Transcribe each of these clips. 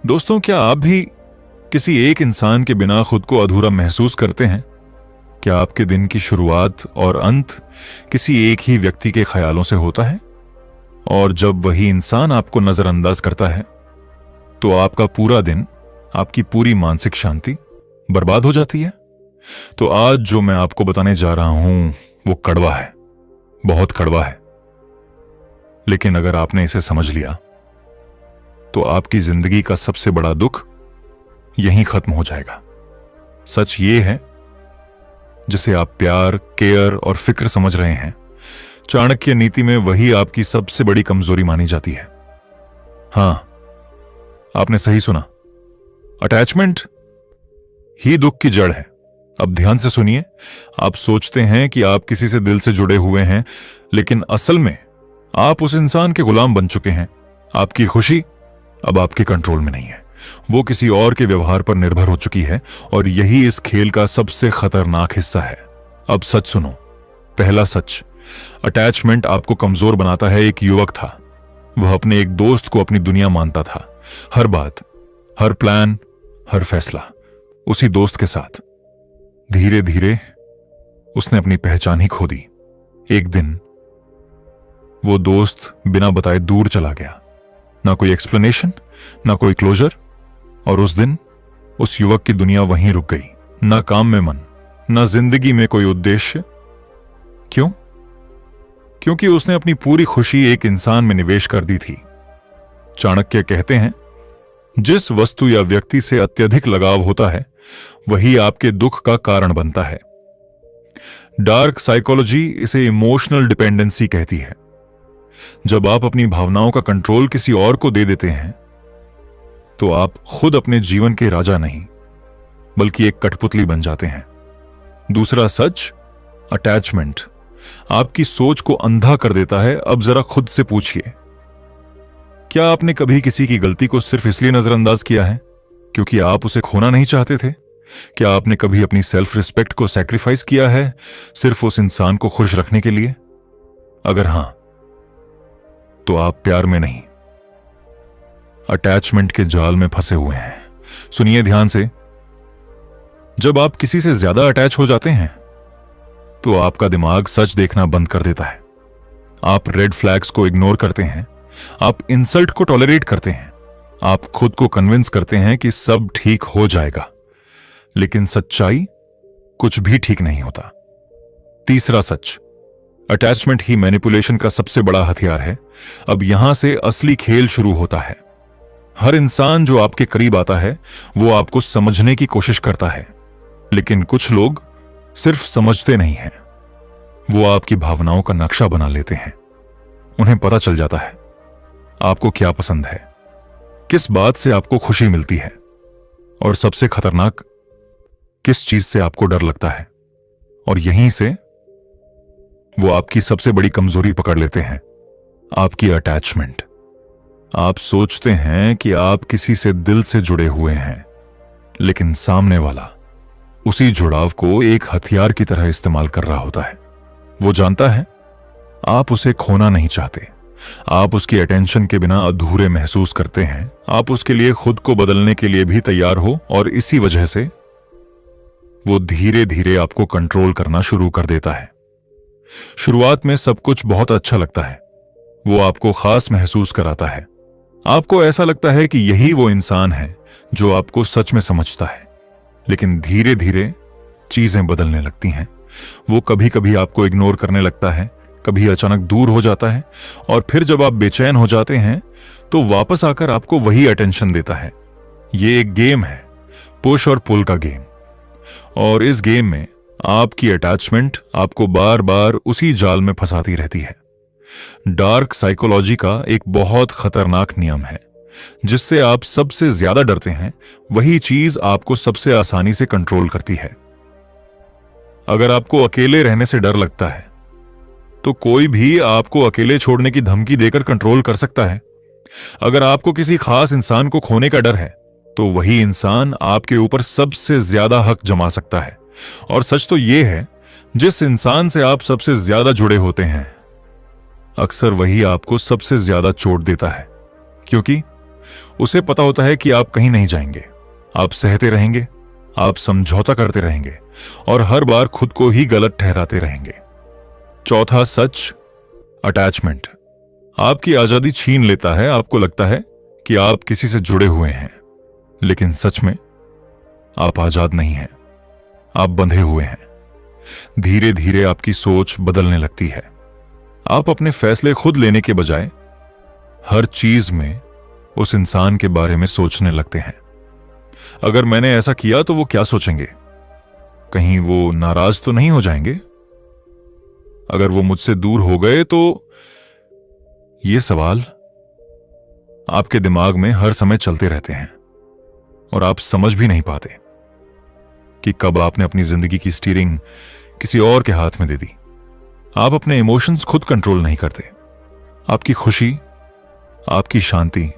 दोस्तों, क्या आप भी किसी एक इंसान के बिना खुद को अधूरा महसूस करते हैं? क्या आपके दिन की शुरुआत और अंत किसी एक ही व्यक्ति के ख्यालों से होता है? और जब वही इंसान आपको नजरअंदाज करता है तो आपका पूरा दिन, आपकी पूरी मानसिक शांति बर्बाद हो जाती है। तो आज जो मैं आपको बताने जा रहा हूं वो कड़वा है, बहुत कड़वा है। लेकिन अगर आपने इसे समझ लिया तो आपकी जिंदगी का सबसे बड़ा दुख यहीं खत्म हो जाएगा। सच ये है, जिसे आप प्यार, केयर और फिक्र समझ रहे हैं, चाणक्य नीति में वही आपकी सबसे बड़ी कमजोरी मानी जाती है। हां, आपने सही सुना, अटैचमेंट ही दुख की जड़ है। अब ध्यान से सुनिए। आप सोचते हैं कि आप किसी से दिल से जुड़े हुए हैं, लेकिन असल में आप उस इंसान के गुलाम बन चुके हैं। आपकी खुशी अब आपके कंट्रोल में नहीं है, वो किसी और के व्यवहार पर निर्भर हो चुकी है, और यही इस खेल का सबसे खतरनाक हिस्सा है। अब सच सुनो। पहला सच, अटैचमेंट आपको कमजोर बनाता है। एक युवक था, वह अपने एक दोस्त को अपनी दुनिया मानता था। हर बात, हर प्लान, हर फैसला उसी दोस्त के साथ। धीरे धीरे उसने अपनी पहचान ही खो दी। एक दिन वो दोस्त बिना बताए दूर चला गया। ना कोई एक्सप्लेनेशन, ना कोई क्लोजर। और उस दिन उस युवक की दुनिया वहीं रुक गई। ना काम में मन, ना जिंदगी में कोई उद्देश्य। क्यों? क्योंकि उसने अपनी पूरी खुशी एक इंसान में निवेश कर दी थी। चाणक्य कहते हैं, जिस वस्तु या व्यक्ति से अत्यधिक लगाव होता है वही आपके दुख का कारण बनता है। डार्क साइकोलॉजी इसे इमोशनल डिपेंडेंसी कहती है। जब आप अपनी भावनाओं का कंट्रोल किसी और को दे देते हैं तो आप खुद अपने जीवन के राजा नहीं, बल्कि एक कठपुतली बन जाते हैं। दूसरा सच, अटैचमेंट आपकी सोच को अंधा कर देता है। अब जरा खुद से पूछिए, क्या आपने कभी किसी की गलती को सिर्फ इसलिए नजरअंदाज किया है क्योंकि आप उसे खोना नहीं चाहते थे? क्या आपने कभी अपनी सेल्फ रिस्पेक्ट को सैक्रिफाइस किया है सिर्फ उस इंसान को खुश रखने के लिए? अगर हां, तो आप प्यार में नहीं, अटैचमेंट के जाल में फंसे हुए हैं। सुनिए ध्यान से। जब आप किसी से ज्यादा अटैच हो जाते हैं तो आपका दिमाग सच देखना बंद कर देता है। आप रेड फ्लैग्स को इग्नोर करते हैं, आप इंसल्ट को टॉलरेट करते हैं, आप खुद को कन्विंस करते हैं कि सब ठीक हो जाएगा। लेकिन सच्चाई, कुछ भी ठीक नहीं होता। तीसरा सच, अटैचमेंट ही मैनिपुलेशन का सबसे बड़ा हथियार है। अब यहां से असली खेल शुरू होता है। हर इंसान जो आपके करीब आता है वो आपको समझने की कोशिश करता है, लेकिन कुछ लोग सिर्फ समझते नहीं हैं, वो आपकी भावनाओं का नक्शा बना लेते हैं। उन्हें पता चल जाता है आपको क्या पसंद है, किस बात से आपको खुशी मिलती है, और सबसे खतरनाक, किस चीज से आपको डर लगता है। और यहीं से वो आपकी सबसे बड़ी कमजोरी पकड़ लेते हैं, आपकी अटैचमेंट। आप सोचते हैं कि आप किसी से दिल से जुड़े हुए हैं, लेकिन सामने वाला उसी जुड़ाव को एक हथियार की तरह इस्तेमाल कर रहा होता है। वो जानता है आप उसे खोना नहीं चाहते, आप उसकी अटेंशन के बिना अधूरे महसूस करते हैं, आप उसके लिए खुद को बदलने के लिए भी तैयार हो, और इसी वजह से वो धीरे धीरे आपको कंट्रोल करना शुरू कर देता है। शुरुआत में सब कुछ बहुत अच्छा लगता है, वो आपको खास महसूस कराता है। आपको ऐसा लगता है कि यही वो इंसान है जो आपको सच में समझता है। लेकिन धीरे धीरे चीजें बदलने लगती हैं। वो कभी कभी आपको इग्नोर करने लगता है, कभी अचानक दूर हो जाता है, और फिर जब आप बेचैन हो जाते हैं तो वापस आकर आपको वही अटेंशन देता है। ये एक गेम है, पुश और पुल का गेम। और इस गेम में आपकी अटैचमेंट आपको बार बार उसी जाल में फंसाती रहती है। डार्क साइकोलॉजी का एक बहुत खतरनाक नियम है, जिससे आप सबसे ज्यादा डरते हैं वही चीज आपको सबसे आसानी से कंट्रोल करती है। अगर आपको अकेले रहने से डर लगता है तो कोई भी आपको अकेले छोड़ने की धमकी देकर कंट्रोल कर सकता है। अगर आपको किसी खास इंसान को खोने का डर है तो वही इंसान आपके ऊपर सबसे ज्यादा हक जमा सकता है। और सच तो यह है, जिस इंसान से आप सबसे ज्यादा जुड़े होते हैं अक्सर वही आपको सबसे ज्यादा चोट देता है, क्योंकि उसे पता होता है कि आप कहीं नहीं जाएंगे, आप सहते रहेंगे, आप समझौता करते रहेंगे और हर बार खुद को ही गलत ठहराते रहेंगे। चौथा सच, अटैचमेंट आपकी आजादी छीन लेता है। आपको लगता है कि आप किसी से जुड़े हुए हैं, लेकिन सच में आप आजाद नहीं हैं, आप बंधे हुए हैं। धीरे धीरे आपकी सोच बदलने लगती है। आप अपने फैसले खुद लेने के बजाय हर चीज में उस इंसान के बारे में सोचने लगते हैं। अगर मैंने ऐसा किया तो वो क्या सोचेंगे? कहीं वो नाराज तो नहीं हो जाएंगे? अगर वो मुझसे दूर हो गए तो? ये सवाल आपके दिमाग में हर समय चलते रहते हैं और आप समझ भी नहीं पाते कि कब आपने अपनी जिंदगी की स्टीयरिंग किसी और के हाथ में दे दी। आप अपने इमोशंस खुद कंट्रोल नहीं करते। आपकी खुशी, आपकी शांति,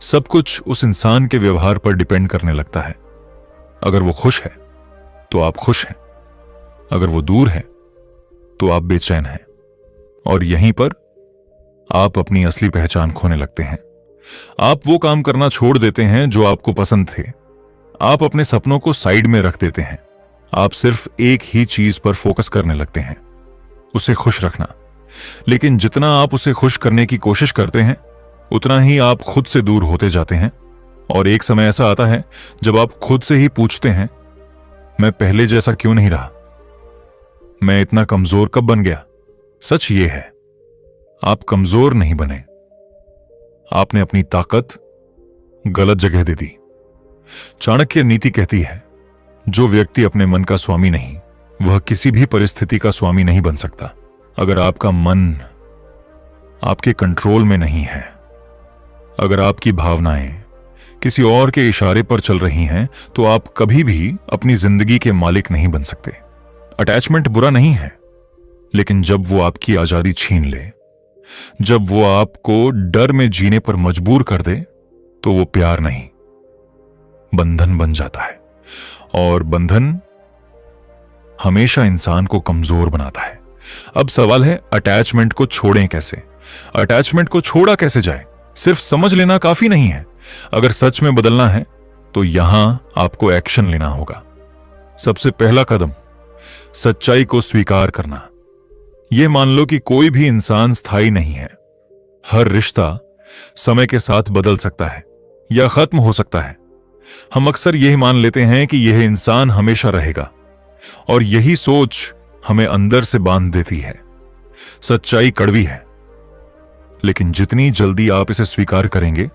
सब कुछ उस इंसान के व्यवहार पर डिपेंड करने लगता है। अगर वो खुश है तो आप खुश हैं, अगर वो दूर है तो आप बेचैन हैं। और यहीं पर आप अपनी असली पहचान खोने लगते हैं। आप वो काम करना छोड़ देते हैं जो आपको पसंद थे। आप अपने सपनों को साइड में रख देते हैं। आप सिर्फ एक ही चीज पर फोकस करने लगते हैं, उसे खुश रखना। लेकिन जितना आप उसे खुश करने की कोशिश करते हैं, उतना ही आप खुद से दूर होते जाते हैं। और एक समय ऐसा आता है जब आप खुद से ही पूछते हैं, मैं पहले जैसा क्यों नहीं रहा? मैं इतना कमजोर कब बन गया? सच ये है, आप कमजोर नहीं बने, आपने अपनी ताकत गलत जगह दे दी। चाणक्य नीति कहती है, जो व्यक्ति अपने मन का स्वामी नहीं, वह किसी भी परिस्थिति का स्वामी नहीं बन सकता। अगर आपका मन आपके कंट्रोल में नहीं है, अगर आपकी भावनाएं किसी और के इशारे पर चल रही हैं, तो आप कभी भी अपनी जिंदगी के मालिक नहीं बन सकते। अटैचमेंट बुरा नहीं है, लेकिन जब वो आपकी आजादी छीन ले, जब वो आपको डर में जीने पर मजबूर कर दे, तो वो प्यार नहीं, बंधन बन जाता है। और बंधन हमेशा इंसान को कमजोर बनाता है। अब सवाल है, अटैचमेंट को छोड़ें कैसे? अटैचमेंट को छोड़ा कैसे जाए? सिर्फ समझ लेना काफी नहीं है। अगर सच में बदलना है तो यहां आपको एक्शन लेना होगा। सबसे पहला कदम, सच्चाई को स्वीकार करना। यह मान लो कि कोई भी इंसान स्थायी नहीं है। हर रिश्ता समय के साथ बदल सकता है या खत्म हो सकता है। हम अक्सर यही मान लेते हैं कि यह इंसान हमेशा रहेगा, और यही सोच हमें अंदर से बांध देती है। सच्चाई कड़वी है, लेकिन जितनी जल्दी आप इसे स्वीकार करेंगे,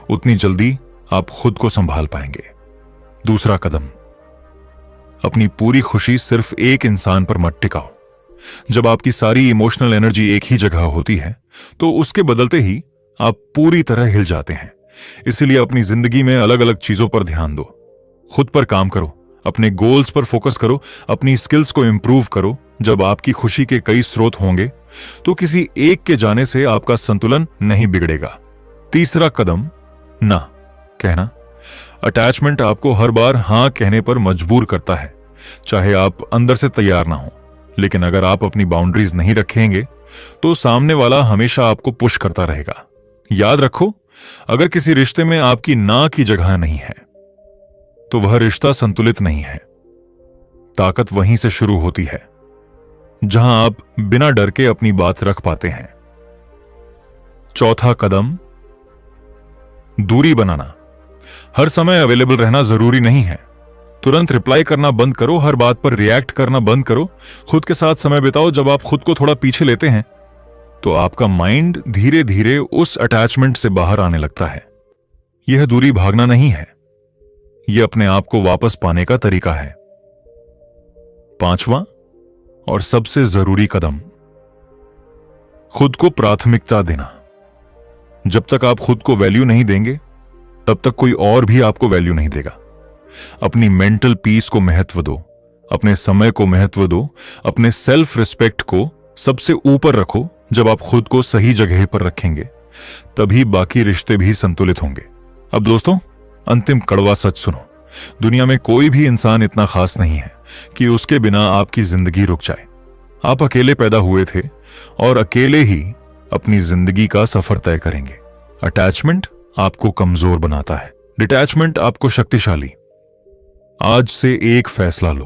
उतनी जल्दी आप खुद को संभाल पाएंगे। दूसरा कदम, अपनी पूरी खुशी सिर्फ एक इंसान पर मत टिकाओ। जब आपकी सारी इमोशनल एनर्जी एक ही जगह होती है, तो उसके बदलते ही आप पूरी तरह हिल जाते हैं। इसलिए अपनी जिंदगी में अलग अलग चीजों पर ध्यान दो। खुद पर काम करो, अपने गोल्स पर फोकस करो, अपनी स्किल्स को इंप्रूव करो। जब आपकी खुशी के कई स्रोत होंगे, तो किसी एक के जाने से आपका संतुलन नहीं बिगड़ेगा। तीसरा कदम, ना कहना। अटैचमेंट आपको हर बार हां कहने पर मजबूर करता है, चाहे आप अंदर से तैयार ना हो। लेकिन अगर आप अपनी बाउंड्रीज नहीं रखेंगे, तो सामने वाला हमेशा आपको पुश करता रहेगा। याद रखो, अगर किसी रिश्ते में आपकी ना की जगह नहीं है, तो वह रिश्ता संतुलित नहीं है। ताकत वहीं से शुरू होती है, जहां आप बिना डर के अपनी बात रख पाते हैं। चौथा कदम, दूरी बनाना। हर समय अवेलेबल रहना जरूरी नहीं है। तुरंत रिप्लाई करना बंद करो, हर बात पर रिएक्ट करना बंद करो। खुद के साथ समय बिताओ। जब आप खुद को थोड़ा पीछे लेते हैं, तो आपका माइंड धीरे धीरे उस अटैचमेंट से बाहर आने लगता है। यह दूरी भागना नहीं है, यह अपने आप को वापस पाने का तरीका है। पांचवा और सबसे जरूरी कदम, खुद को प्राथमिकता देना। जब तक आप खुद को वैल्यू नहीं देंगे, तब तक कोई और भी आपको वैल्यू नहीं देगा। अपनी मेंटल पीस को महत्व दो, अपने समय को महत्व दो, अपने सेल्फ रिस्पेक्ट को सबसे ऊपर रखो। जब आप खुद को सही जगह पर रखेंगे, तभी बाकी रिश्ते भी संतुलित होंगे। अब दोस्तों, अंतिम कड़वा सच सुनो। दुनिया में कोई भी इंसान इतना खास नहीं है कि उसके बिना आपकी जिंदगी रुक जाए। आप अकेले पैदा हुए थे और अकेले ही अपनी जिंदगी का सफर तय करेंगे। अटैचमेंट आपको कमजोर बनाता है, डिटैचमेंट आपको शक्तिशाली। आज से एक फैसला लो,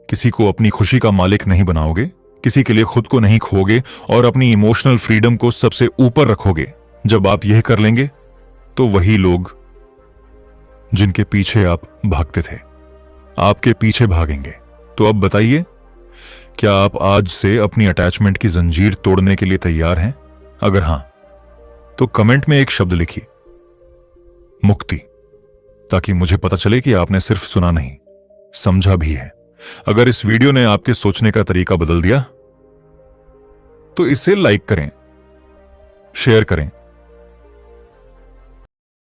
किसी को अपनी खुशी का मालिक नहीं बनाओगे, किसी के लिए खुद को नहीं खोगे और अपनी इमोशनल फ्रीडम को सबसे ऊपर रखोगे। जब आप यह कर लेंगे तो वही लोग जिनके पीछे आप भागते थे आपके पीछे भागेंगे। तो अब बताइए, क्या आप आज से अपनी अटैचमेंट की जंजीर तोड़ने के लिए तैयार हैं? अगर हां, तो कमेंट में एक शब्द लिखिए, मुक्ति, ताकि मुझे पता चले कि आपने सिर्फ सुना नहीं, समझा भी है। अगर इस वीडियो ने आपके सोचने का तरीका बदल दिया तो इसे लाइक करें, शेयर करें